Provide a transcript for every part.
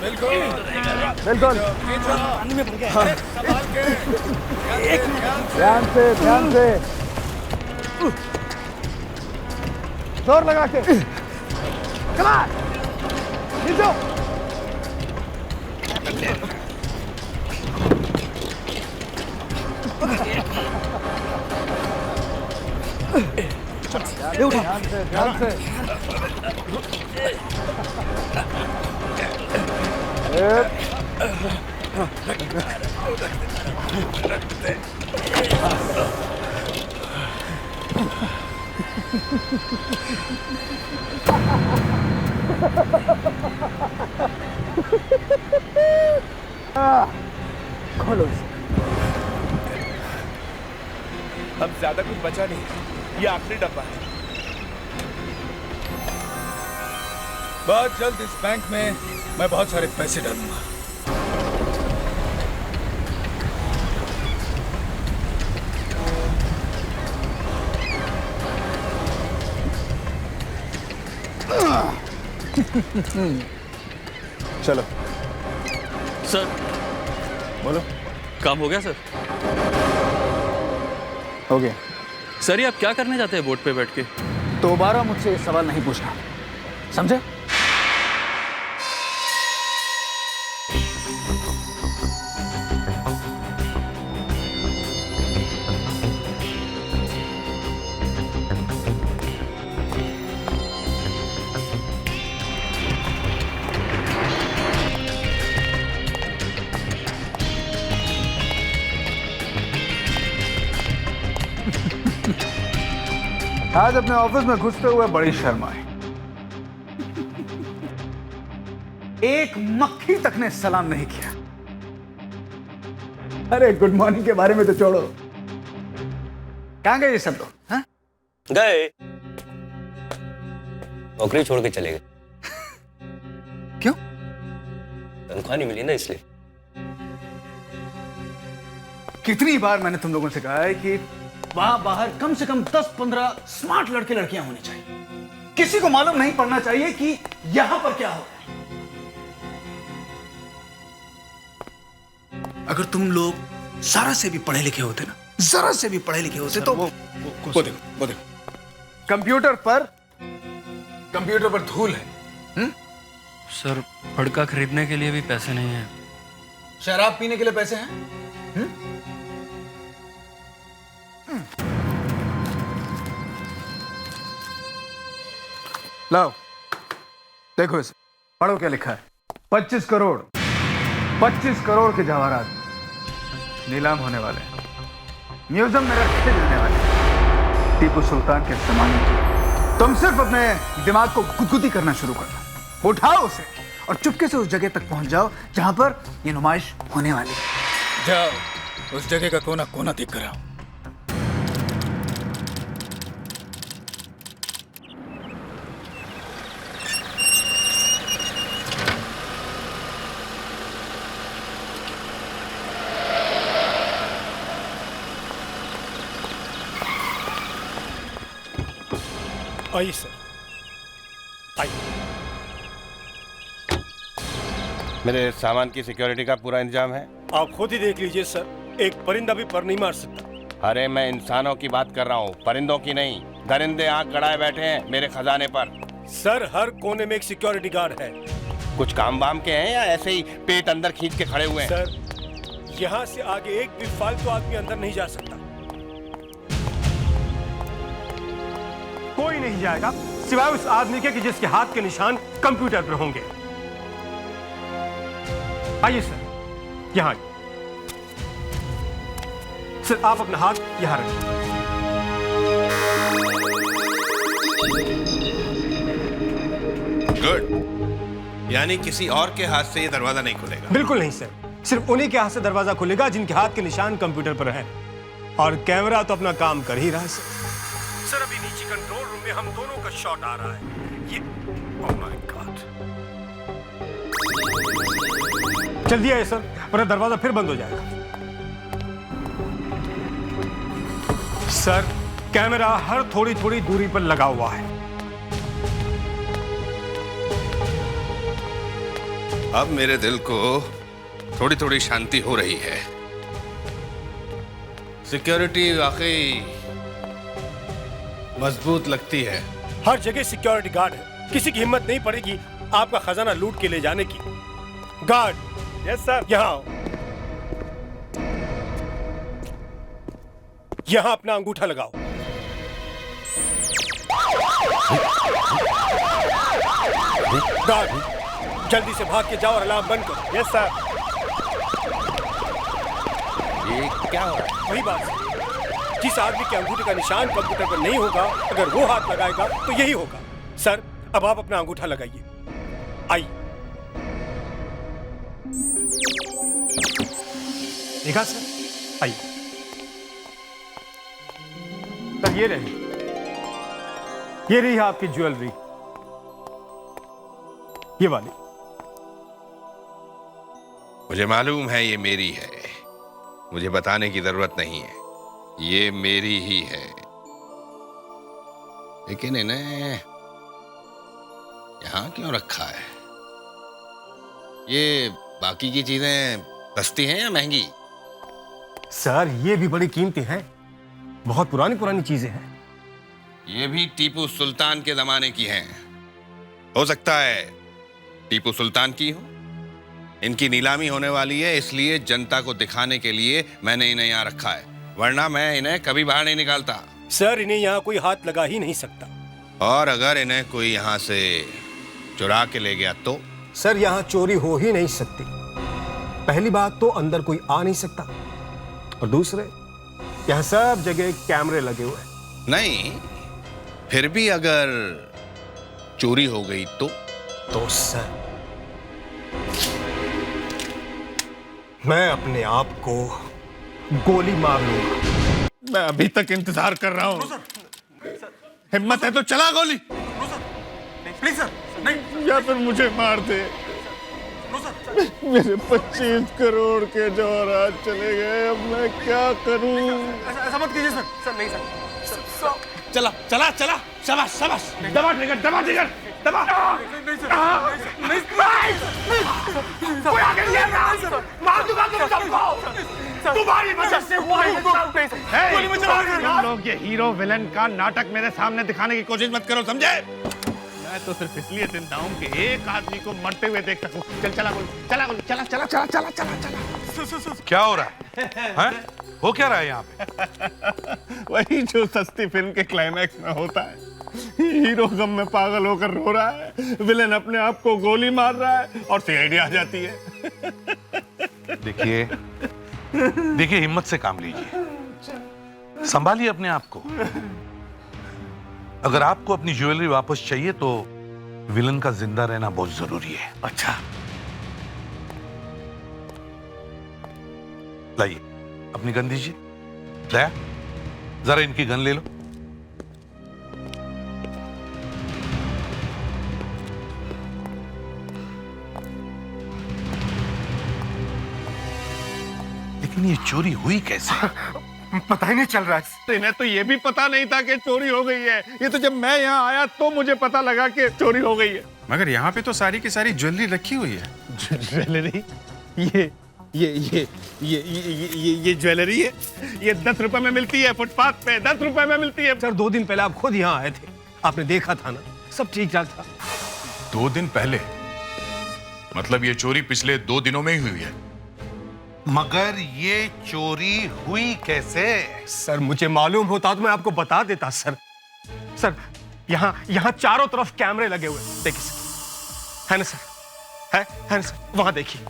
बिल्कुल बिल्कुल। पानी में पड़ गया। संभाल के। ध्यान से जोर लगा के चला नीचे। ध्यान से खोलो इसे। अब ज्यादा कुछ बचा नहीं, ये आखिरी डब्बा है। बहुत जल्द इस बैंक में मैं बहुत सारे पैसे डालूंगा। चलो सर। बोलो। काम हो गया सर? हो गया। सर ये आप क्या करने जाते हैं बोट पे बैठ के? दोबारा मुझसे ये सवाल नहीं पूछना, समझे? आज अपने ऑफिस में घुसते हुए बड़ी शर्म आई। एक मक्खी तक ने सलाम नहीं किया। अरे गुड मॉर्निंग के बारे में तो छोड़ो, कहां गए ये सब लोग? हाँ? गए, नौकरी छोड़ के चले गए। क्यों? तनख्वाह नहीं मिली ना, इसलिए। कितनी बार मैंने तुम लोगों से कहा है कि वहां बाहर कम से कम 10-15 स्मार्ट लड़के लड़कियां होने चाहिए। किसी को मालूम नहीं पड़ना चाहिए कि यहां पर क्या हो रहा है। अगर तुम लोग जरा से भी पढ़े लिखे होते ना, जरा से भी पढ़े लिखे होते तो वो देखो कंप्यूटर पर धूल है। सर फड़का खरीदने के लिए भी पैसे नहीं है। शराब पीने के लिए पैसे हैं? लाओ देखो इसे, पढ़ो क्या लिखा है। 25 करोड़ के जवाहरात नीलाम होने वाले हैं, म्यूजियम में रखे जाने वाले हैं, टीपू सुल्तान के जमाने की। तुम सिर्फ अपने दिमाग को गुदगुदी करना शुरू करना, उठाओ उसे और चुपके से उस जगह तक पहुंच जाओ जहां पर ये नुमाइश होने वाली है। जाओ, उस जगह का कोना कोना देख कर आओ। आइए सर, आइए। मेरे सामान की सिक्योरिटी का पूरा इंतजाम है? आप खुद ही देख लीजिए सर, एक परिंदा भी पर नहीं मार सकता। अरे मैं इंसानों की बात कर रहा हूँ, परिंदों की नहीं। दरिंदे आंख गड़ाए बैठे हैं मेरे खजाने पर। सर हर कोने में एक सिक्योरिटी गार्ड है। कुछ काम वाम के हैं या ऐसे ही पेट अंदर खींच के खड़े हुए हैं? सर यहाँ से आगे एक भी फालतू आदमी अंदर नहीं जा सकता। कोई नहीं जाएगा सिवाय उस आदमी के कि जिसके हाथ के निशान कंप्यूटर पर होंगे। आइए सर, यहाँ आइए। सर आप अपना हाथ यहाँ रखिए। गुड, यानी किसी और के हाथ से ये दरवाजा नहीं खुलेगा? बिल्कुल नहीं सर, सिर्फ उन्हीं के हाथ से दरवाजा खुलेगा जिनके हाथ के निशान कंप्यूटर पर है। और कैमरा तो अपना काम कर ही रहा है सर। अभी नीचे कंट्रोल रूम में हम दोनों का शॉट आ रहा है। ये ओह माय गॉड, जल्दी आइए सर वरना दरवाजा फिर बंद हो जाएगा। सर कैमरा हर थोड़ी थोड़ी दूरी पर लगा हुआ है। अब मेरे दिल को थोड़ी थोड़ी शांति हो रही है। सिक्योरिटी वाकई मजबूत लगती है। हर जगह सिक्योरिटी गार्ड है, किसी की हिम्मत नहीं पड़ेगी आपका खजाना लूट के ले जाने की। गार्ड, यस सर, यहाँ आओ। यहाँ अपना अंगूठा लगाओ। गार्ड, जल्दी से भाग के जाओ और अलार्म बंद करो। Yes sir. ये क्या हो रहा है? वही बात है। जिस आदमी के अंगूठे का निशान कंप्यूटर पर नहीं होगा, अगर वो हाथ लगाएगा तो यही होगा। सर, अब आप अपना अंगूठा लगाइए। आइए। देखा सर? आइए। सर, ये रही आपकी ज्वेलरी, ये वाली। मुझे मालूम है ये मेरी है, मुझे बताने की जरूरत नहीं है, ये मेरी ही है। लेकिन इन्हें यहां क्यों रखा है? ये बाकी की चीजें सस्ती हैं या महंगी? सर, ये भी बड़ी कीमती हैं, बहुत पुरानी चीजें हैं। ये भी टीपू सुल्तान के जमाने की हैं। हो सकता है टीपू सुल्तान की हो। इनकी नीलामी होने वाली है, इसलिए जनता को दिखाने के लिए मैंने इन्हें यहाँ रखा है, वरना मैं इन्हें कभी बाहर नहीं निकालता। सर, इन्हें यहाँ कोई हाथ लगा ही नहीं सकता। और अगर इन्हें कोई यहाँ से चुरा के ले गया तो? सर, यहाँ चोरी हो ही नहीं सकती। पहली बात तो अंदर कोई आ नहीं सकता, और दूसरे यहाँ सब जगह कैमरे लगे हुए हैं। नहीं, फिर भी अगर चोरी हो गई तो सर, मैं अपने आप को गोली मार लूंगा। मैं अभी तक इंतजार कर रहा हूँ। हिम्मत है तो चला गोली। प्लीज सर, नहीं। या फिर मुझे मार दे। मेरे 25 करोड़ के जवाहरात चले गए, अब मैं क्या करूं? ऐसा मत कीजिए सर। सर, नहीं सर। चला चला चला, शाबाश शाबाश, दबा ट्रिगर, दबा ट्रिगर, दबा। कोई आगे नहीं आ रहा। मार दूंगा तुम सबको। तुम्हारी वजह से हुआ है सब। गोली मत चलाओ। तुम लोग ये हीरो विलन का नाटक मेरे सामने दिखाने की कोशिश मत करो, समझे? मैं तो सिर्फ इसलिए जिंदा हूं कि एक आदमी को मरते हुए देख सकूं। चल चला गोली, चला गोली, चला चला चला चला चला चला। क्या हो रहा है? हैं? हो क्या रहा है यहाँ पे? वही जो सस्ती फिल्म के क्लाइमैक्स में होता है। हीरो गम में पागल होकर रो रहा है, विलेन अपने आप को गोली मार रहा है और सीआईडी आ जाती है। देखिए देखिए, हिम्मत से काम लीजिए, संभालिए अपने आप को। अगर आपको अपनी ज्वेलरी वापस चाहिए तो विलन का जिंदा रहना बहुत जरूरी है। अच्छा, लाइए अपनी गन दीजिए। लाया, जरा इनकी गन ले लो। लेकिन ये चोरी हुई कैसे? पता ही नहीं चल रहा है। इन्हें तो ये भी पता नहीं था कि चोरी हो गई है। ये तो जब मैं यहाँ आया तो मुझे पता लगा कि चोरी हो गई है। मगर यहाँ पे तो सारी की सारी ज्वेलरी रखी हुई है। ज्वेलरी? ये ज्वेलरी है। ये 10 रुपए में मिलती है, फुटपाथ पे 10 रुपए में मिलती है। सर, 2 दिन पहले आप खुद यहाँ आए थे, आपने देखा था ना, सब ठीक ठाक था। 2 दिन पहले? मतलब ये चोरी पिछले 2 दिनों में ही हुई है? मगर ये चोरी हुई कैसे? सर, मुझे मालूम होता तो मैं आपको बता देता। सर, यहाँ चारों तरफ कैमरे लगे हुए, देखिए सर, है ना सर? है ना सर? वहां देखिए,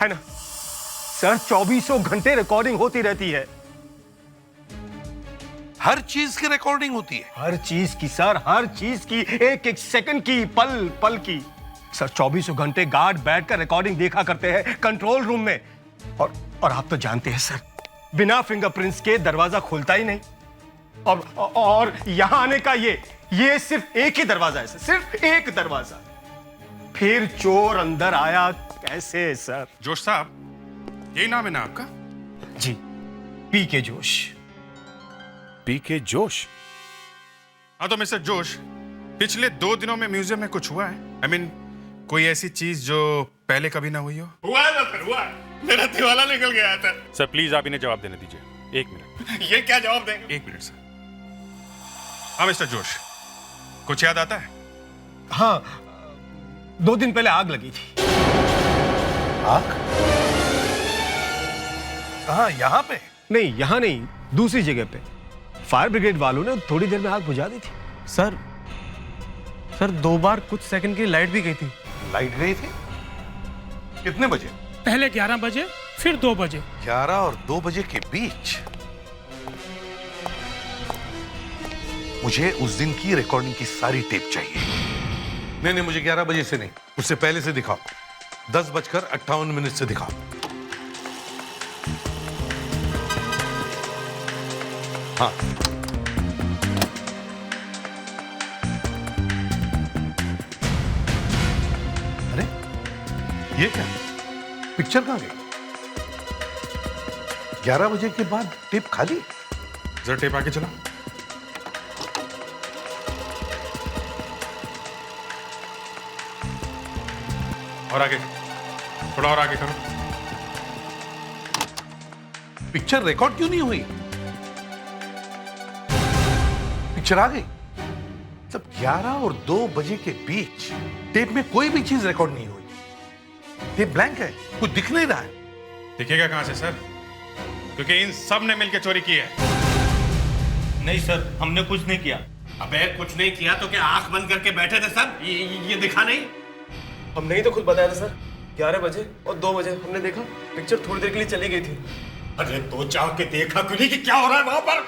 है ना सर? 24 घंटे रिकॉर्डिंग होती रहती है। हर चीज की रिकॉर्डिंग होती है? हर चीज की सर, हर चीज की, एक एक सेकंड की, पल पल की। सर, 24 घंटे गार्ड बैठकर रिकॉर्डिंग देखा करते हैं कंट्रोल रूम में। और आप तो जानते हैं सर, बिना फिंगरप्रिंट्स के दरवाजा खुलता ही नहीं। और यहां आने का ये सिर्फ एक ही दरवाजा है सर, सिर्फ एक दरवाजा। फिर चोर अंदर आया कैसे सर? जोश साहब, यही नाम है ना आपका? जी, पीके जोश। पीके जोश? हाँ तो मिस्टर जोश, पिछले 2 दिनों में म्यूजियम में कुछ हुआ है? I mean, कोई ऐसी चीज जो पहले कभी ना हुई हो? हुआ है ना सर, हुआ है। मेरा दिवाला निकल गया है सर। सर प्लीज आप इन्हें जवाब देने दीजिए। 1 मिनट। ये क्या जवाब देंगे? 1 मिनट सर। हाँ मिस्टर जोश, कुछ याद आता है? हाँ, 2 दिन पहले आग लगी थी। आग? कहाँ, यहाँ पे? नहीं, यहाँ नहीं, दूसरी जगह पे। फायर ब्रिगेड वालों ने थोड़ी देर में आग बुझा दी थी। सर 2 बार कुछ सेकंड की लाइट भी गई थी। लाइट गई थी? कितने बजे? पहले 11 बजे, फिर 2 बजे। 11 और 2 बजे के बीच? मुझे उस दिन की रिकॉर्डिंग की सारी टेप चाहिए। नहीं, मुझे 11 बजे से नहीं, उससे पहले से दिखाओ। 10:58 से दिखाओ। हाँ, अरे ये क्या, पिक्चर कहां गई? 11 बजे के बाद टेप खाली। जरा टेप आगे चला। और आगे, थोड़ा और आगे करो। पिक्चर रिकॉर्ड क्यों नहीं हुई? पिक्चर आ गई। सब 11 और 2 बजे के बीच टेप में कोई भी चीज रिकॉर्ड नहीं हुई। टेप ब्लैंक है, कुछ दिख नहीं रहा है। दिखेगा कहां से सर? क्योंकि इन सब ने मिलकर चोरी की है। नहीं सर, हमने कुछ नहीं किया। अबे कुछ नहीं किया तो क्या आंख बंद करके बैठे थे सब? ये दिखा नहीं? हमने ही तो खुद बताया था सर, 11 बजे और 2 बजे हमने देखा, पिक्चर थोड़ी देर के लिए चली गई थी। अरे तो चाह के देखा क्यों नहीं कि क्या हो रहा है वहां पर?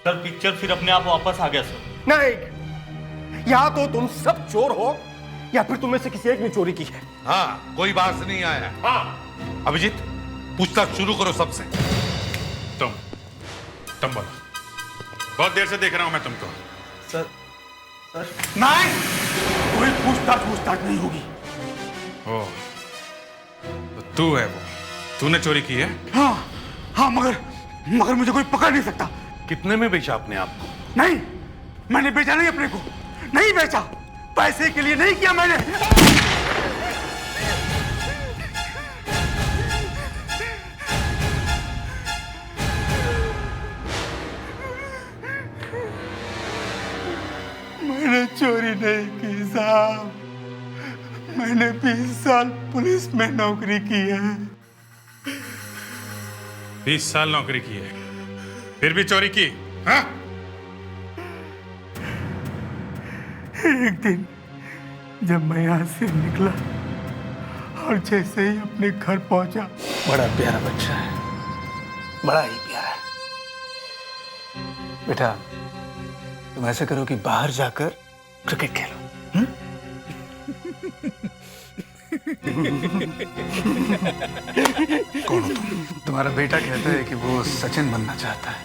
सर पिक्चर फिर अपने आप वापस आ गया सर। नहीं, या तो तुम सब चोर हो या फिर तुम में से किसी एक ने चोरी की है। हाँ, कोई बात से नहीं आया। हाँ, अभिजीत, पूछताछ शुरू करो सबसे। तुम बोलो। बहुत देर से देख रहा हूं मैं तुमको। सर नहीं, कोई पूछताछ नहीं होगी। ओ, तो तू है वो, तूने चोरी की है? हाँ, मगर मुझे कोई पकड़ नहीं सकता। कितने में बेचा अपने आप को? नहीं, मैंने बेचा नहीं अपने को, नहीं बेचा। पैसे के लिए नहीं किया मैंने। मैंने चोरी नहीं की साहब। मैंने 20 साल पुलिस में नौकरी की है। 20 साल नौकरी की है, फिर भी चोरी की? हाँ? एक दिन जब मैं यहां से निकला और जैसे ही अपने घर पहुंचा, बड़ा प्यारा बच्चा है, बड़ा ही प्यारा है। बेटा, तुम ऐसे करो कि बाहर जाकर क्रिकेट खेलो। कौन हो तुम? तुम्हारा बेटा कहता है कि वो सचिन बनना चाहता है।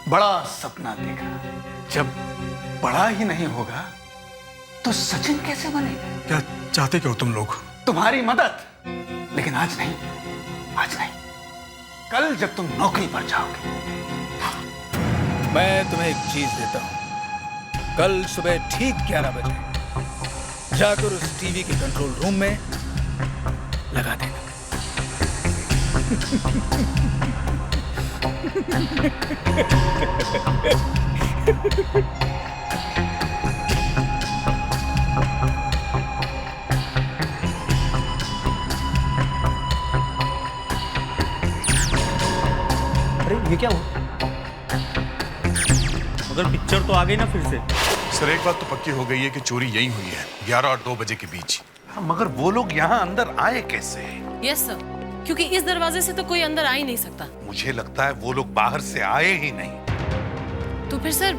बड़ा सपना देखा, जब बड़ा ही नहीं होगा तो सचिन कैसे बनेगा? क्या चाहते क्यों तुम लोग? तुम्हारी मदद, लेकिन आज नहीं, आज नहीं, कल जब तुम नौकरी पर जाओगे। मैं तुम्हें एक चीज देता हूं। कल सुबह ठीक 11 बजे जाकर उस टीवी के कंट्रोल रूम में लगा देना। अरे ये क्या हुआ? मगर पिक्चर तो आ गई ना फिर से। सर एक बात तो पक्की हो गई है कि चोरी यही हुई है, 11 और 2 बजे के बीच। मगर वो लोग यहाँ अंदर आए कैसे? यस सर, क्योंकि इस दरवाजे से तो कोई अंदर आ ही नहीं सकता। मुझे लगता है वो लोग बाहर से आए ही नहीं। तो फिर सर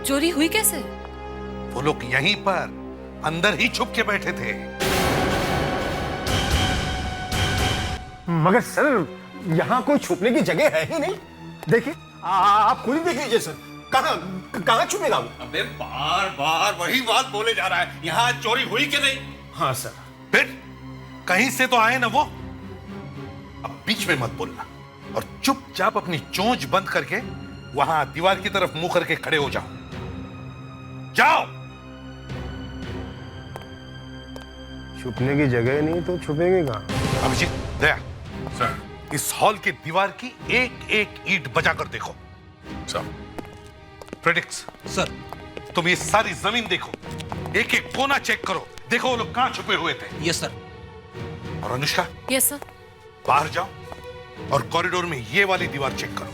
चोरी हुई कैसे? वो लोग यहीं पर अंदर ही छुप के बैठे थे। मगर सर, यहाँ कोई छुपने की जगह है ही नहीं। देखिए, आप खुद ही देख लीजिए सर, कहाँ छुपेगा वो? अबे बार बार वही बात बोले जा रहा है, यहाँ चोरी हुई कि नहीं? हाँ सर। फिर कहीं से तो आए ना वो। अब बीच में मत बोलना और चुपचाप अपनी चोंच बंद करके वहां दीवार की तरफ मुंह करके खड़े हो जाओ। जाओ। छुपने की जगह नहीं तो छुपेंगे कहाँ? अभिजीत, दया सर, इस हॉल की दीवार की एक एक ईंट बजाकर देखो। सर, प्रेडिक्स सर, तुम ये सारी जमीन देखो, एक एक कोना चेक करो, देखो वो लोग कहां छुपे हुए थे। Yes sir. और अनुष्का, यस सर। बाहर जाओ और कॉरिडोर में ये वाली दीवार चेक करो।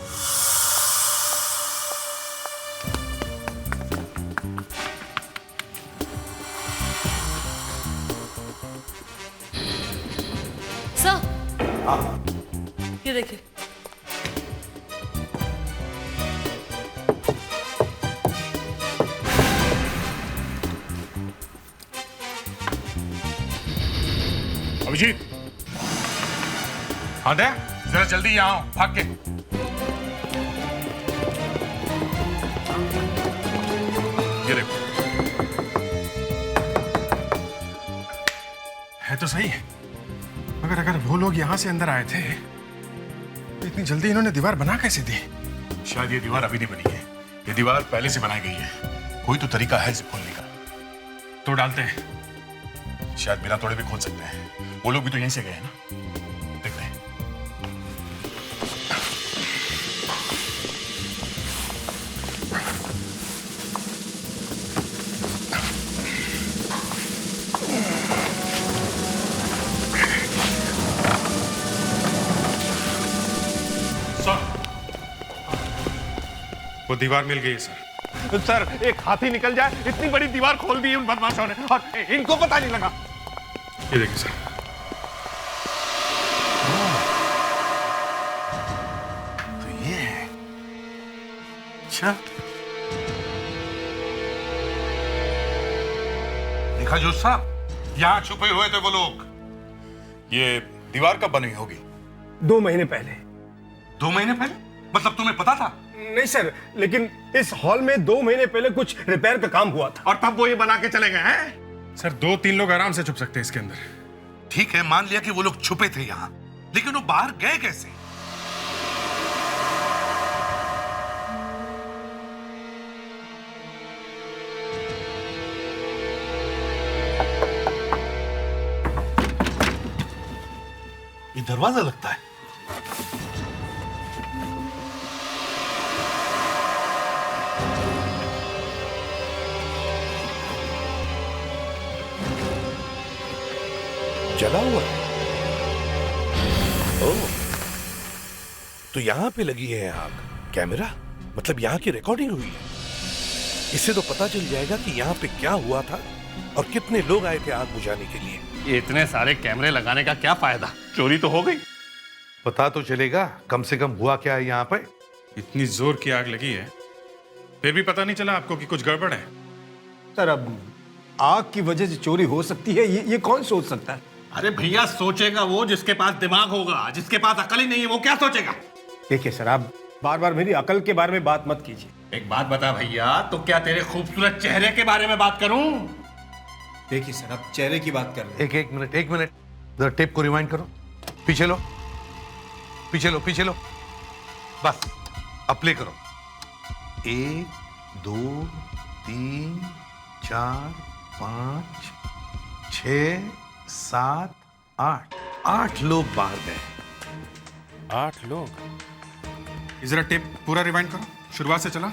सर, ये देखिए। अभिजीत, हाँ दया, जरा जल्दी यहाँ आओ, भाग के। ये देखो, है तो सही, मगर अगर वो लोग यहाँ से अंदर आए थे तो इतनी जल्दी इन्होंने दीवार बना कैसे दी? शायद ये दीवार अभी नहीं बनी है, ये दीवार पहले से बनाई गई है। कोई तो तरीका है इसे खोलने का। तो डालते हैं, शायद बिना तोड़े भी खोल सकते हैं। वो लोग भी तो यहीं से गए हैं ना, देखते हैं। वो दीवार मिल गई है सर। सर, एक हाथी निकल जाए, इतनी बड़ी दीवार खोल दी उन बदमाशों ने और इनको पता नहीं लगा। ये देखिए सर, तो ये है। अच्छा, देखा जोश साहब, यहां छुपे हुए थे वो लोग। ये दीवार कब बनी होगी? 2 महीने पहले। 2 महीने पहले? मतलब तुम्हें पता था? नहीं सर, लेकिन इस हॉल में 2 महीने पहले कुछ रिपेयर का काम हुआ था। और तब वो ये बना के चले गए हैं? सर, 2-3 लोग आराम से छुप सकते हैं इसके अंदर। ठीक है, मान लिया कि वो लोग छुपे थे यहां, लेकिन वो बाहर गए कैसे? ये दरवाजा लगता है। जला हुआ है। ओह, तो यहां पे लगी है आग। कैमरा, मतलब यहां की रिकॉर्डिंग हुई है। इससे तो पता चल जाएगा कि यहां पे क्या हुआ था और कितने लोग आए थे आग बुझाने के लिए। ये इतने सारे कैमरे लगाने का क्या फायदा? चोरी तो हो गई। पता तो चलेगा कम से कम हुआ क्या है यहाँ पे। इतनी जोर की आग लगी है, फिर भी पता नहीं चला आपको कि कुछ गड़बड़ है? सर, अब आग की वजह से चोरी हो सकती है, ये कौन सोच सकता है? अरे भैया, सोचेगा वो जिसके पास दिमाग होगा। जिसके पास अकल ही नहीं है वो क्या सोचेगा? देखिए सर, आप बार बार मेरी अकल के बारे में बात मत कीजिए। एक बात बता भैया, तो क्या तेरे खूबसूरत चेहरे के बारे में बात करूं? देखिए सर, आप चेहरे की बात कर रहे हैं। एक मिनट, जरा टेप को रिवाइंड करो। पीछे लो, पीछे लो, पीछे लो। बस, अब प्ले करो। 1 2 3 4 5 6 7 8 8 लोग बाहर गए। 8 लोग? जरा टेप पूरा रिवाइंड करो, शुरुआत से चला।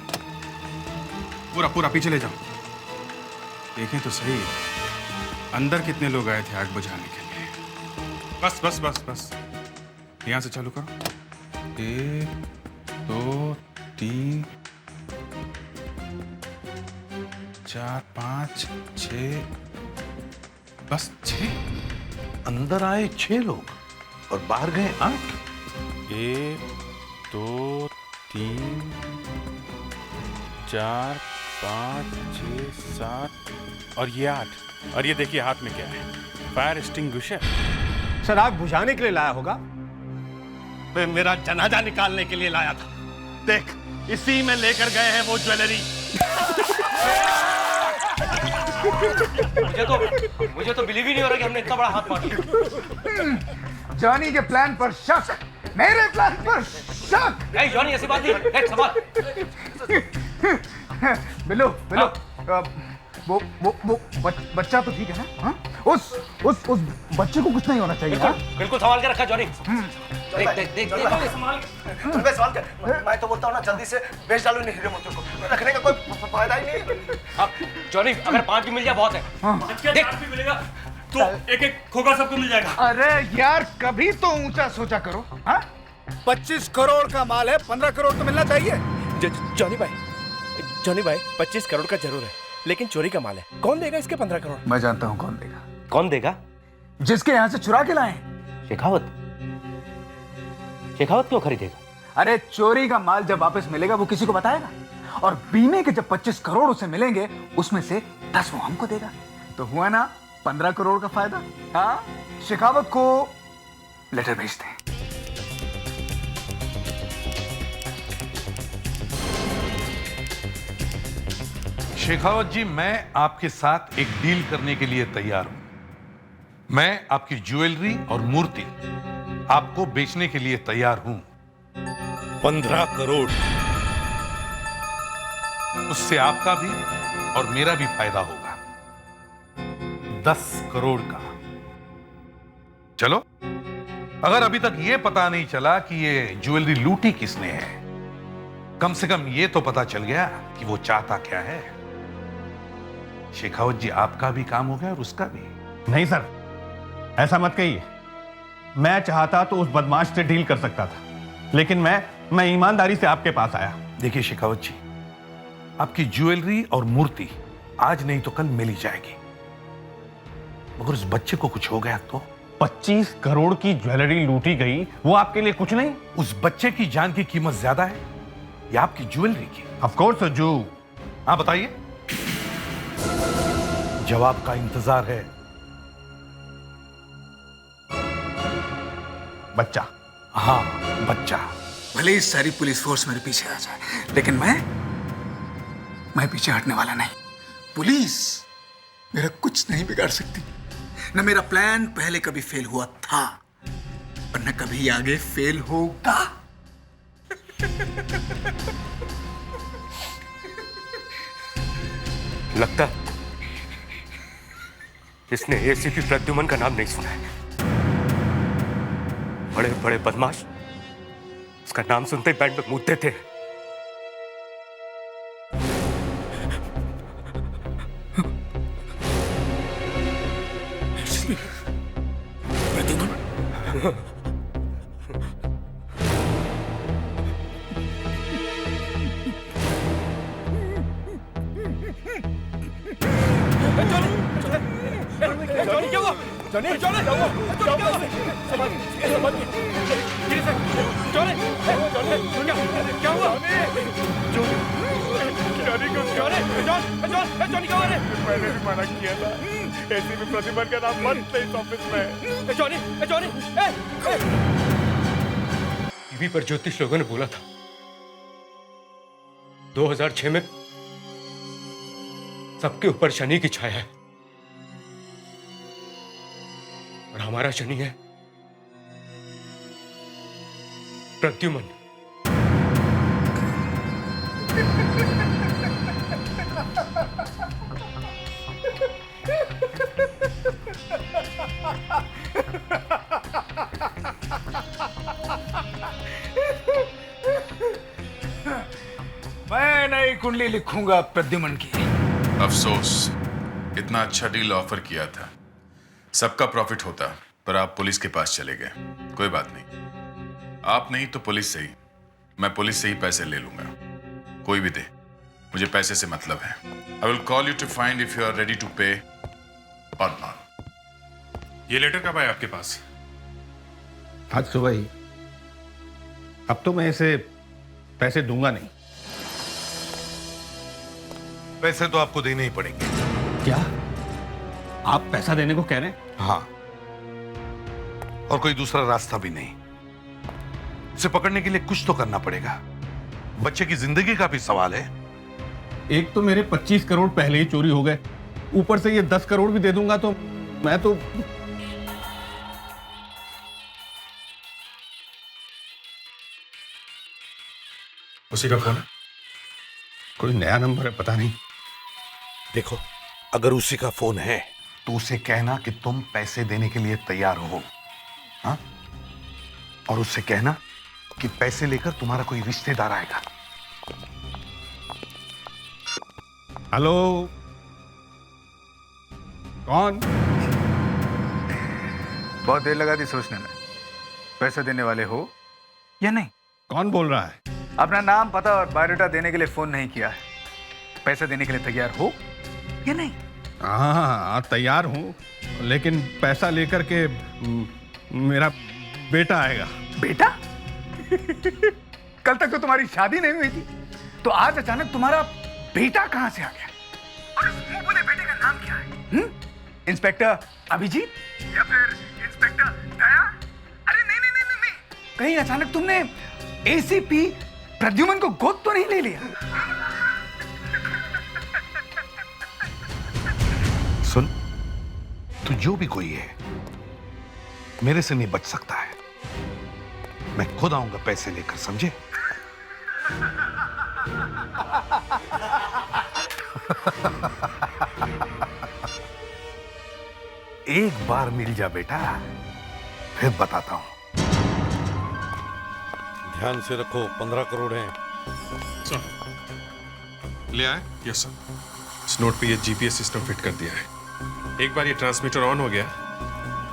पूरा पीछे ले जाओ। देखें तो सही, अंदर कितने लोग आए थे आग बुझाने के लिए। बस, यहां से चालू करो। 1 2 3 4 5 6, बस 6। अंदर आए 6 लोग और बाहर गए 8। 1 2 3 4 5 6 7 और ये 8। और ये देखिए हाथ में क्या है, फायर एक्सटिंग्विशर। सर, आग बुझाने के लिए लाया होगा। वे मेरा जनाजा निकालने के लिए लाया था। देख, इसी में लेकर गए हैं वो ज्वेलरी। मुझे तो बिलीव ही नहीं हो रहा कि हमने इतना बड़ा हाथ मार दिया। जॉनी के प्लान पर शक, मेरे प्लान पर शक। नहीं जॉनी, ऐसी बात नहीं। संभाल। बिल्लू, वो बच्चा तो ठीक है ना? हाँ? उस बच्चे को कुछ नहीं होना चाहिए। हाँ? बिल्कुल संभाल के रखा जॉनी। देख सवाल कर। मैं तो बोलता हूँ ना जल्दी से बेच डालो इन हीरे मोतियों को, रखने का कोई फायदा ही नहीं है। अब जॉनी अगर 5 भी मिल जाए बहुत है। देख भी मिलेगा तो एक खोखा सबको मिल जाएगा। अरे यार कभी तो ऊंचा सोचा करो। हाँ? 25 करोड़ का माल है, 15 करोड़ तो मिलना चाहिए। जॉनी भाई 25 करोड़ का जरूर है, लेकिन चोरी का माल है, कौन देगा इसके 15 करोड़? मैं जानता हूँ कौन देगा। कौन देगा? जिसके यहाँ से चुरा के लाए। शेखावत क्यों खरीदेगा? अरे चोरी का माल जब वापस मिलेगा वो किसी को बताएगा, और बीमे के जब 25 करोड़ उसे मिलेंगे उसमें से 10 वो हमको देगा, तो हुआ ना 15 करोड़ का फायदा। हाँ, शेखावत को लेटर भेज दें। शेखावत जी, मैं आपके साथ एक डील करने के लिए तैयार हूं। मैं आपकी ज्वेलरी और मूर्ति आपको बेचने के लिए तैयार हूं। 15 करोड़। उससे आपका भी और मेरा भी फायदा होगा। 10 करोड़ का। चलो, अगर अभी तक यह पता नहीं चला कि ये ज्वेलरी लूटी किसने है, कम से कम ये तो पता चल गया कि वो चाहता क्या है। शेखावत जी, आपका भी काम हो गया और उसका भी। नहीं सर, ऐसा मत कहिए। मैं चाहता तो उस बदमाश से डील कर सकता था, लेकिन मैं ईमानदारी से आपके पास आया। देखिए शेखावत जी, आपकी ज्वेलरी और मूर्ति आज नहीं तो कल मिल ही जाएगी, मगर उस बच्चे को कुछ हो गया तो? 25 करोड़ की ज्वेलरी लूटी गई, वो आपके लिए कुछ नहीं? उस बच्चे की जान की कीमत ज्यादा है या आपकी ज्वेलरी की? ऑफ कोर्स जो। हाँ बताइए, जवाब का इंतजार है। बच्चा। हाँ, बच्चा। भले ही सारी पुलिस फोर्स मेरे पीछे आ जाए, लेकिन मैं पीछे हटने वाला नहीं। पुलिस मेरा कुछ नहीं बिगाड़ सकती। न मेरा प्लान पहले कभी फेल हुआ था और न कभी आगे फेल होगा। लगता इसने एसीपी प्रद्युमन का नाम नहीं सुना है। बड़े बड़े बदमाश उसका नाम सुनते ही बैंड में मूतते थे। मैंने भी मना किया था, एसीपी प्रद्युमन का नाम मत ले इस ऑफिस में। जॉनी टीवी पर ज्योतिष लोगों ने बोला था 2006 में सबके ऊपर शनि की छाया है, और हमारा शनि है प्रद्युमन। मैं नई कुंडली लिखूंगा प्रद्युमन की। अफसोस, इतना अच्छा डील ऑफर किया था, सबका प्रॉफिट होता, पर आप पुलिस के पास चले गए। कोई बात नहीं, आप नहीं तो पुलिस से ही। मैं पुलिस से ही पैसे ले लूंगा, कोई भी दे, मुझे पैसे से मतलब है। I will call you to find if you are ready to pay और नॉट। ये लेटर कब आया आपके पास? आज सुबह ही। अब तो मैं इसे पैसे दूंगा नहीं। पैसे तो आपको देने ही पड़ेंगे। क्या आप पैसा देने को कह रहे हैं? हाँ, और कोई दूसरा रास्ता भी नहीं। उसे पकड़ने के लिए कुछ तो करना पड़ेगा। बच्चे की जिंदगी का भी सवाल है। एक तो मेरे 25 करोड़ पहले ही चोरी हो गए, ऊपर से ये 10 करोड़ भी दे दूंगा तो मैं तो। उसी का फोन है? कोई नया नंबर है, पता नहीं। देखो, अगर उसी का फोन है तो उसे कहना कि तुम पैसे देने के लिए तैयार हो, हाँ? और उससे कहना कि पैसे लेकर तुम्हारा कोई रिश्तेदार आएगा। हेलो, कौन? बहुत देर लगा दी सोचने में। पैसे देने वाले हो या नहीं? कौन बोल रहा है? अपना नाम, पता और बायोडाटा देने के लिए फोन नहीं किया है। पैसे देने के लिए तैयार हो या नहीं? हाँ, तैयार हूँ, लेकिन पैसा लेकर के मेरा बेटा आएगा। बेटा? कल तक तो तुम्हारी शादी नहीं हुई थी, तो आज अचानक तुम्हारा बेटा कहां से आ गया? और उस मुंह बोले बेटे का नाम क्या है? इंस्पेक्टर अभिजीत या फिर इंस्पेक्टर दया? अरे नहीं नहीं नहीं नहीं, कहीं अचानक तुमने एसीपी प्रद्युमन को गोद तो नहीं ले लिया? सुन, तू जो भी कोई है, मेरे से नहीं बच सकता है। मैं खुद आऊंगा पैसे लेकर, समझे? एक बार मिल जा बेटा, फिर बताता हूं। ध्यान से रखो, 15 करोड़ हैं। ले आए? Yes sir. इस नोट पे ये जीपीएस सिस्टम फिट कर दिया है। एक बार ये ट्रांसमीटर ऑन हो गया,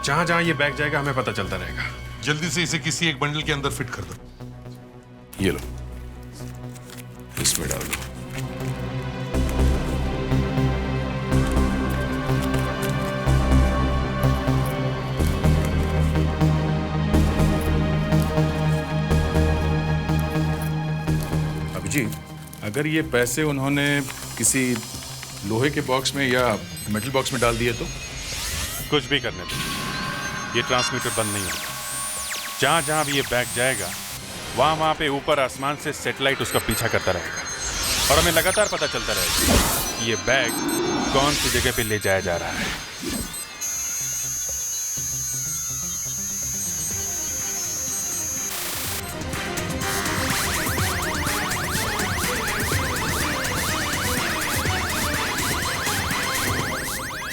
जहां जहां ये बैग जाएगा हमें पता चलता रहेगा। जल्दी से इसे किसी एक बंडल के अंदर फिट कर दो। ये लो, इसमें डाल दो। अभिजीत, अगर ये पैसे उन्होंने किसी लोहे के बॉक्स में या मेटल बॉक्स में डाल दिए तो? कुछ भी करने दो, ये ट्रांसमीटर बंद नहीं होगा। जहां जहां भी ये बैग जाएगा, वहां पे ऊपर आसमान से सैटेलाइट उसका पीछा करता रहेगा और हमें लगातार पता चलता रहेगा कि ये बैग कौन सी जगह पे ले जाया जा रहा है।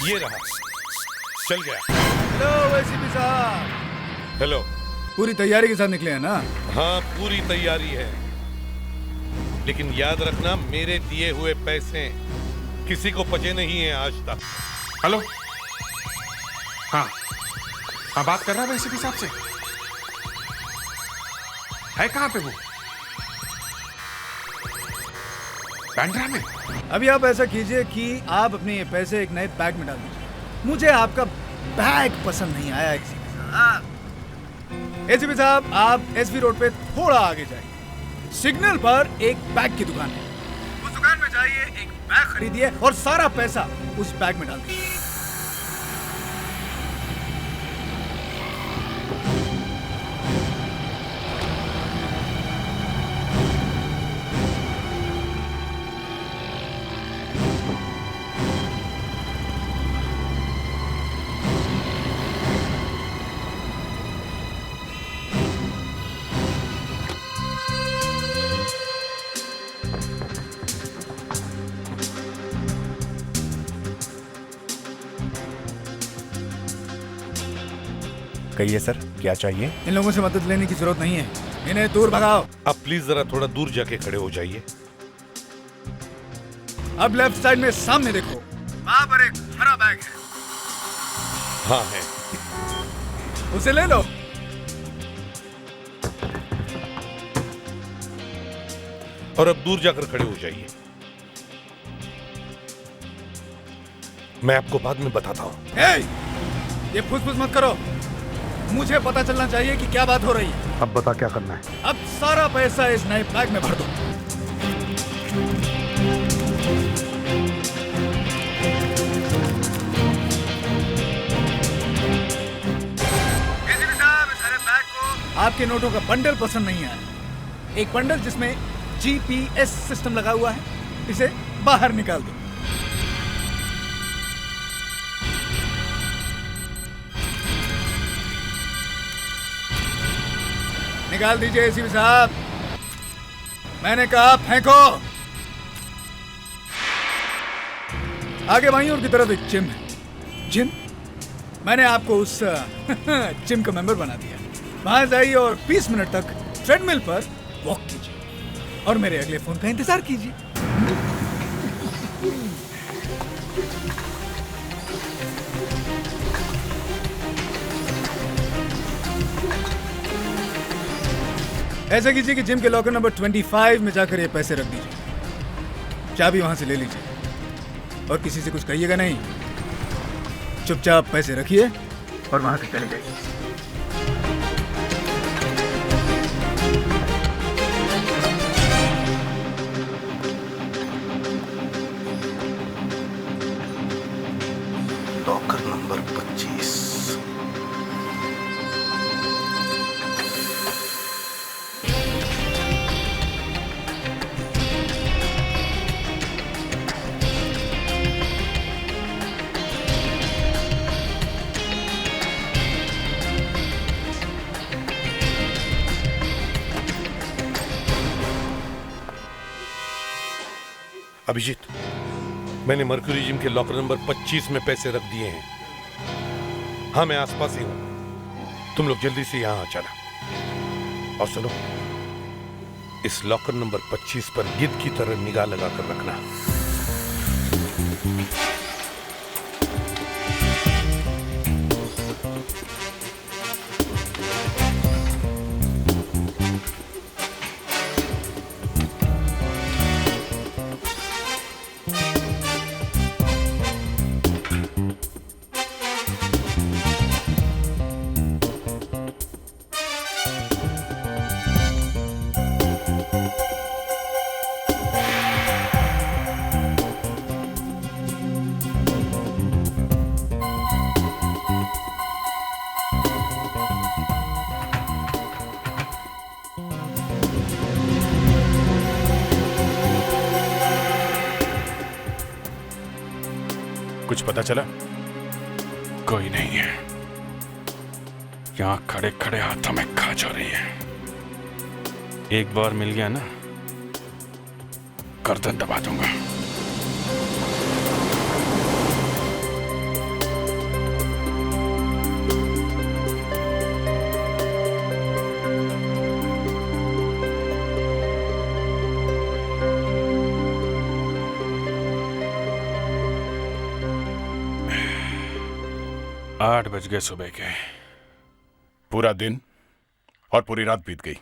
ये रहा, चल गया। हेलो एसीपी साहब। हेलो। पूरी तैयारी के साथ निकले हैं ना? हाँ, पूरी तैयारी है, लेकिन याद रखना मेरे दिए हुए पैसे किसी को पचे नहीं है आज तक। हेलो। हाँ हाँ, बात कर रहा है एसीपी साहब से। है कहां पे वो? बांद्रा में। अभी आप ऐसा कीजिए कि आप अपने ये पैसे एक नए बैग में डाल दीजिए। मुझे आपका बैग पसंद नहीं आया एसीपी साहब। आप एसवी रोड पे थोड़ा आगे जाइए, सिग्नल पर एक बैग की दुकान है। उस दुकान में जाइए, एक बैग खरीदिए और सारा पैसा उस बैग में डाल दीजिए। कहिए सर, क्या चाहिए? इन लोगों से मदद लेने की जरूरत नहीं है, इन्हें दूर भगाओ। अब प्लीज जरा थोड़ा दूर जाके खड़े हो जाइए। अब लेफ्ट साइड में सामने देखो, वहां पर एक हरा बैग है। हाँ है। उसे ले लो। और अब दूर जाकर खड़े हो जाइए, मैं आपको बाद में बताता हूं। ये फुसफुस मत करो, मुझे पता चलना चाहिए कि क्या बात हो रही है। अब बता क्या करना है। अब सारा पैसा इस नए बैग में भर दो। आपके नोटों का बंडल पसंद नहीं आया। एक बंडल जिसमें जीपीएस सिस्टम लगा हुआ है, इसे बाहर निकाल दो। निकाल दीजिए एसीपी साहब, मैंने कहा फेंको। आगे बाईं ओर की तरफ एक जिम है, जिम? मैंने आपको उस जिम का मेंबर बना दिया। वहां जाइए और 20 मिनट तक ट्रेडमिल पर वॉक कीजिए और मेरे अगले फोन का इंतजार कीजिए। ऐसा कीजिए कि जिम के लॉकर नंबर 25 में जाकर ये पैसे रख दीजिए। चाबी वहां से ले लीजिए और किसी से कुछ कहिएगा नहीं। चुपचाप पैसे रखिए और वहां से चले जाइए। Locker number 25। अभिजीत, मैंने मर्क्यूरी जिम के लॉकर नंबर 25 में पैसे रख दिए हैं। हाँ, मैं आसपास ही हूं। तुम लोग जल्दी से यहां आ जाना। और सुनो, इस लॉकर नंबर 25 पर गिद्ध की तरह निगाह लगाकर रखना। कुछ पता चला? कोई नहीं है। यहां खड़े खड़े हाथों में खाज हो रही है। एक बार मिल गया ना, गर्दन दबा दूंगा। आठ बज गए सुबह के। पूरा दिन और पूरी रात बीत गई।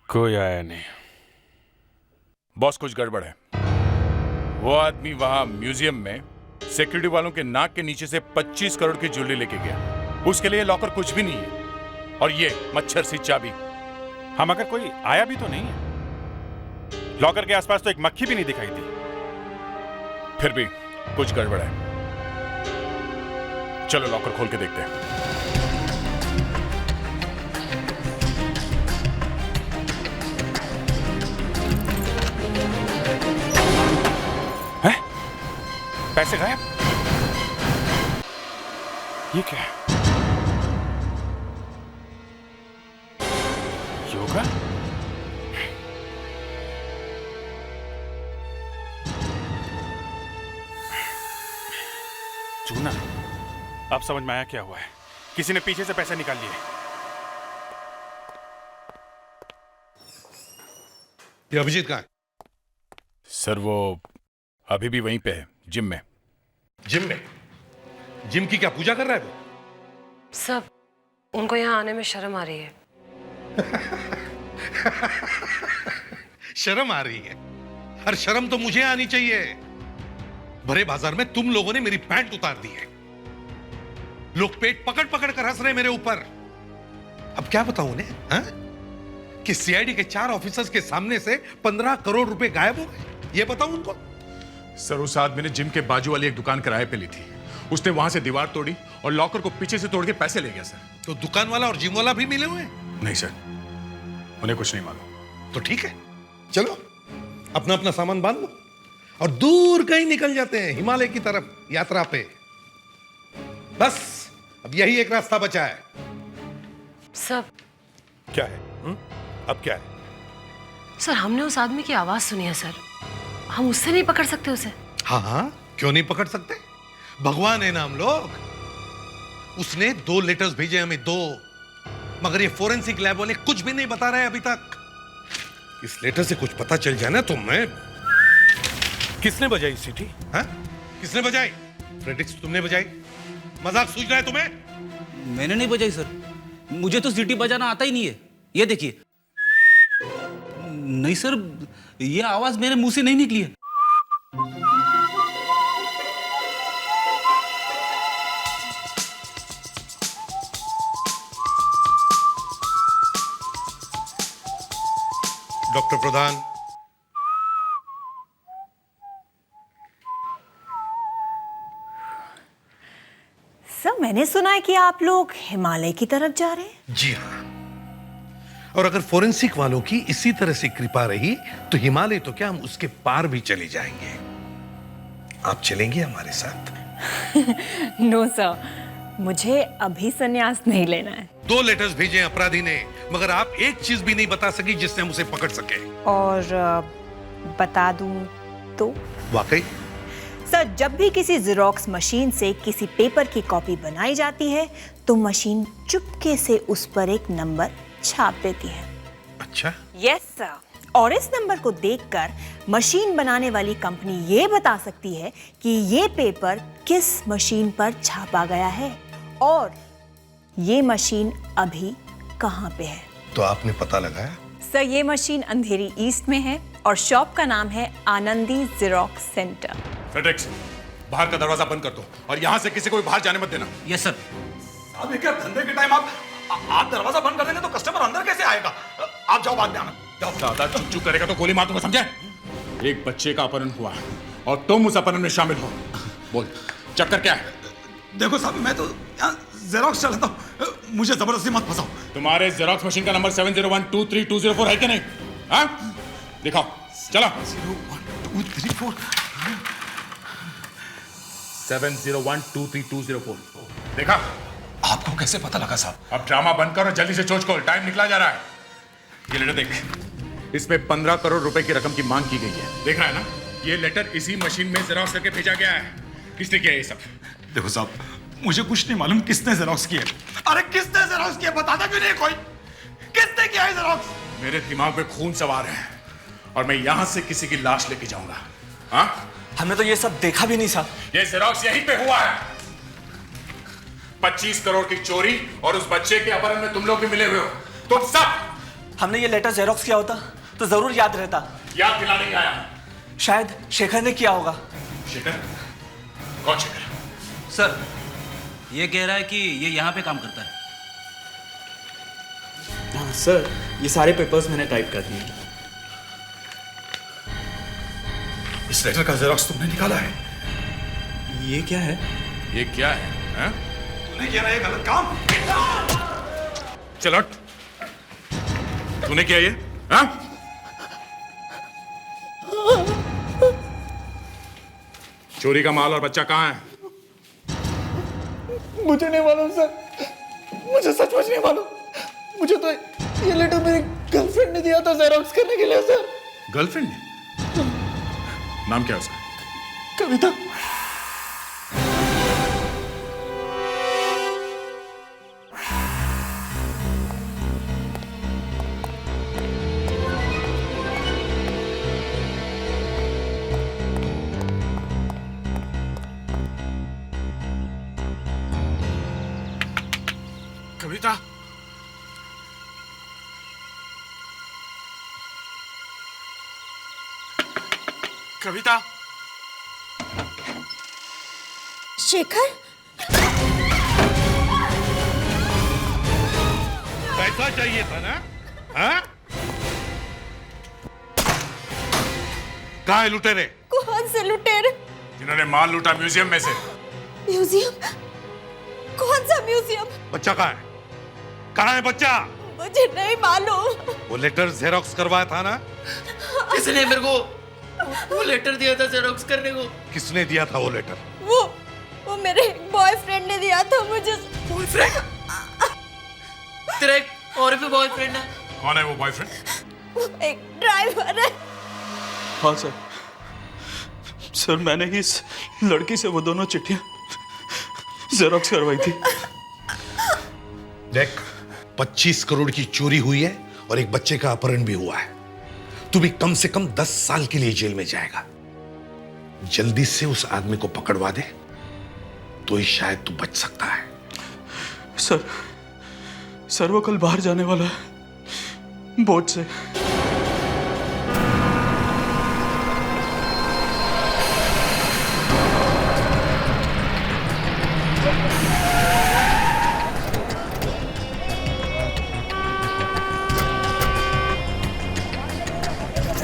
कोई आया नहीं। बॉस, कुछ गड़बड़ है। वो आदमी वहां म्यूजियम में सिक्योरिटी वालों के नाक के नीचे से 25 करोड़ की ज्वेलरी लेके गया। उसके लिए लॉकर कुछ भी नहीं है। और ये मच्छर सी चाबी। हाँ, मगर कोई आया भी तो नहीं है। लॉकर के आसपास तो एक मक्खी भी नहीं दिखाई दी। फिर भी कुछ गड़बड़ है। चलो लॉकर खोल के देखते हैं। हैं? पैसे गायब? ये क्या है? योगा? चूना? अब समझ में आया क्या हुआ है। किसी ने पीछे से पैसे निकाल लिए। ये अभिजीत कहाँ है? सर, वो अभी भी वहीं पे है, जिम में। जिम में? जिम की क्या पूजा कर रहा है वो? सब उनको यहाँ आने में शर्म आ रही है। शर्म आ रही है? हर शर्म तो मुझे आनी चाहिए। भरे बाजार में तुम लोगों ने मेरी पैंट उतार दी है। लोग पेट पकड़ पकड़ कर हंस रहे मेरे ऊपर। अब क्या बताऊं उन्हें, हाँ? कि सीआईडी के 4 ऑफिसर्स के सामने से 15 करोड़ रुपए गायब हो गए। ये बताऊं उनको? सर, उस आदमी ने जिम के बाजू वाली एक दुकान किराए पे ली थी। उसने वहां से दीवार तोड़ी और लॉकर को पीछे से तोड़ के पैसे ले गया सर। तो दुकान वाला और जिम वाला भी मिले हुए हैं? नहीं सर, उन्हें कुछ नहीं मालूम। तो ठीक है, चलो अपना अपना सामान बांध लो और दूर कहीं निकल जाते हैं, हिमालय की तरफ यात्रा पे। बस अब यही एक रास्ता बचा है। सब क्या है? अब क्या है? सर, हमने उस आदमी की आवाज सुनी है सर। हम उससे नहीं पकड़ सकते उसे? हाँ हाँ, क्यों नहीं पकड़ सकते? भगवान है ना हम लोग। उसने 2 लेटर्स भेजे हमें, 2, मगर ये फोरेंसिक लैब वाले कुछ भी नहीं बता रहे अभी तक। इस लेटर से कुछ पता चल जाए ना तो मैं। किसने बजाई सीटी? हाँ? किसने बजाई? फ्रेडरिक्स, तुमने बजाई? मजाक सूझ रहा है तुम्हें? मैंने नहीं बजाई सर, मुझे तो सीटी बजाना आता ही नहीं है। ये देखिए। नहीं सर, ये आवाज मेरे मुंह से नहीं निकली है। डॉक्टर प्रधान, सर मैंने सुना है कि आप लोग हिमालय की तरफ जा रहे हैं। जी हाँ, और अगर फोरेंसिक वालों की इसी तरह से कृपा रही तो हिमालय तो क्या, हम उसके पार भी चले जाएंगे। आप चलेंगे हमारे साथ? नो सर, मुझे अभी संन्यास नहीं लेना है। 2 लेटर्स भेजे अपराधी ने, मगर आप एक चीज भी नहीं बता सकी जिससे हम उसे पकड़ सके। और बता दूं तो? वाकई? सर, जब भी किसी जेरोक्स मशीन से किसी पेपर की कॉपी बनाई जाती है तो मशीन चुपके से उस पर एक नंबर छाप देती है। अच्छा? यस सर, और इस नंबर को देखकर मशीन बनाने वाली कंपनी ये बता सकती है कि ये पेपर किस मशीन पर छापा गया है और ये मशीन अभी कहाँ पे है। तो आपने पता लगाया? सर, ये मशीन अंधेरी ईस्ट में है और शॉप का नाम है आनंदी जेरोक्स सेंटर। फ्रेडरिक्स, बाहर का दरवाजा बंद कर दो और यहाँ से किसी को भी बाहर जाने मत देना। Yes sir. अभी क्या धंधे के टाइम आप दरवाजा बंद कर देंगे तो कस्टमर अंदर कैसे आएगा? आप जाओ, बाद में आना। जाओ। ज्यादा चुप करेगा तो गोली मार दूंगा, समझे? एक बच्चे का अपहरण हुआ और तुम उस अपहरण में शामिल हो। बोल, चक्कर क्या है? देखो साहब, मैं तो यहाँ जेरोक्स चलाता हूँ, मुझे जबरदस्ती मत फंसाओ। तुम्हारे जेरोक्स मशीन का नंबर 70123204 है कि नहीं? हाँ? दिखाओ, चलो। 01234 70123204 देखा? आपको कैसे पता लगा साहब? अब ड्रामा बंद करो, जल्दी से चोच खोल, टाइम निकला जा रहा है। ये लेटर देख, इसमें 15 करोड़ रुपए की रकम की मांग की गई है। देख रहा है ना? ये लेटर इसी मशीन में जेरोक्स करके भेजा गया है। किसने किया ये सब? देखो साहब, मुझे कुछ नहीं मालूम किसने जेरोक्स किया। अरे किसने जेरोक्स किया बताता क्यों नहीं कोई? किसने किया है जेरोक्स? मेरे दिमाग में खून सवार है और मैं यहां से किसी की लाश लेके जाऊंगा। हाँ? हमने तो ये सब देखा भी नहीं साहब। ये जेरोक्स यहीं पे हुआ है। 25 करोड़ की चोरी और उस बच्चे के अपहरण में तुम लोग भी मिले हुए हो, तुम सब। हमने ये लेटर जेरोक्स किया होता तो जरूर याद रहता। याद दिला नहीं आया। शायद शेखर ने किया होगा। शेखर? कौन शेखर? सर, ये कह रहा है कि ये यहाँ पे काम करता है। हाँ सर, ये सारे पेपर्स मैंने टाइप कर दिए। इस लेटर का जेरोक्स तुमने निकाला है? ये क्या है? ये क्या है? हाँ? तूने किया ना ये गलत काम। चल हट। तूने किया ये? हाँ? चोरी का माल और बच्चा कहाँ है? मुझे नहीं मालूम सर, मुझे सचमुच नहीं मालूम। मुझे तो ये लेटर मेरी गर्लफ्रेंड ने दिया था जेरोक्स करने के लिए सर। गर्लफ्रेंड ने? नाम क्या है उसका? कविता। कविता? कविता? शेखर? पैसा चाहिए था ना? हाँ? कहाँ है लुटेरे? कौन से लुटेरे? जिन्होंने माल लूटा म्यूजियम में से। म्यूजियम? कौन सा म्यूजियम? बच्चा कहाँ है? कहाँ है बच्चा? मुझे नहीं मालूम। वो लेटर जेरोक्स करवाया था ना? किसने मेरे को वो लेटर दिया था जेरोक्स करने को? किसने दिया था वो लेटर? वो मेरे बॉयफ्रेंड ने दिया था मुझे। बॉयफ्रेंड? तेरा एक और भी बॉयफ्रेंड है? कौन है वो बॉयफ्रेंड? एक ड्राइवर है। हाँ सर, सर मैंने ही इस लड़की से वो दोनों चिट्ठियां जेरोक्स करवाई थी। देख, 25 करोड़ की चोरी हुई है और एक बच्चे का अपहरण भी हुआ है। तू भी कम से कम 10 साल के लिए जेल में जाएगा। जल्दी से उस आदमी को पकड़वा दे तो ही शायद तू बच सकता है। सर वो कल बाहर जाने वाला है बोट से।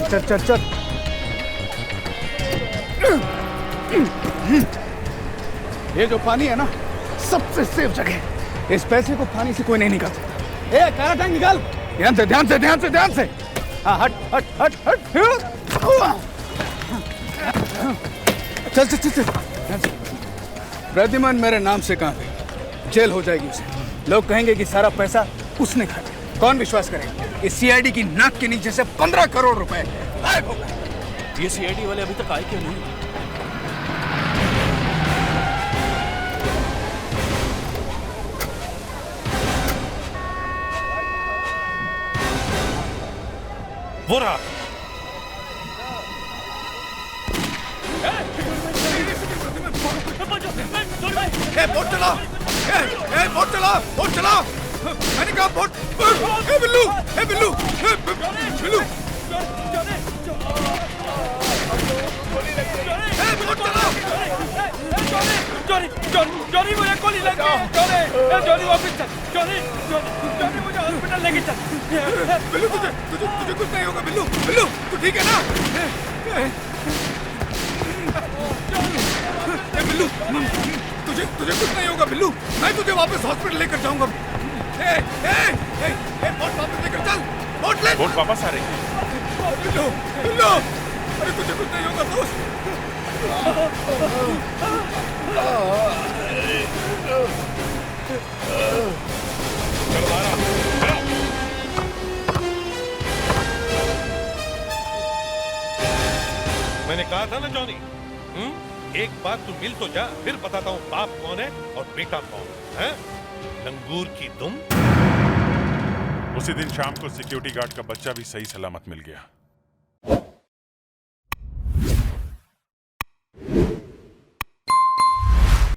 चल चल चल। ये जो पानी है ना, सबसे सेफ जगह है। इस पैसे को पानी से कोई नहीं निकाल सकता। ए, काला टैंक निकाल। ध्यान से ध्यान से ध्यान से ध्यान से। हाँ, हट हट हट हट। चल चल चल चल। प्रद्युमन मेरे नाम से कहाँ गई? जेल हो जाएगी उसे। लोग कहेंगे कि सारा पैसा उसने खाया। कौन विश्वास करेगा? इस सीआईडी की नाक के नीचे से 15 करोड़ रुपए गायब हो गए। ये सीआईडी वाले अभी तक आए क्यों नहीं? वो रहा। बोट चला। बोट चला। बोट चला। मैंने कहा बोट। बिल्लू। बिल्लू। बिल्लू। बोट चला। जॉनी मुझे गोली लग गई। जॉनी वापस चल। जॉनी मुझे हॉस्पिटल लेके चल। बिल्लू तुझे कुछ नहीं होगा। बिल्लू बिल्लू तू ठीक है ना? बिल्लू तुझे कुछ नहीं होगा। बिल्लू मैं तुझे वापस हॉस्पिटल लेकर जाऊंगा। बोट वापस लेकर चल। बोट ले। बोट वापस आ रही है। बिल्लू बिल्लू अरे तुझे कुछ नहीं होगा दोस्त। मैंने कहा था ना जॉनी, एक बार तू मिल तो जा, फिर बताता हूँ बाप कौन है और बेटा कौन है। लंगूर की दुम। उसी दिन शाम को सिक्योरिटी गार्ड का बच्चा भी सही सलामत मिल गया।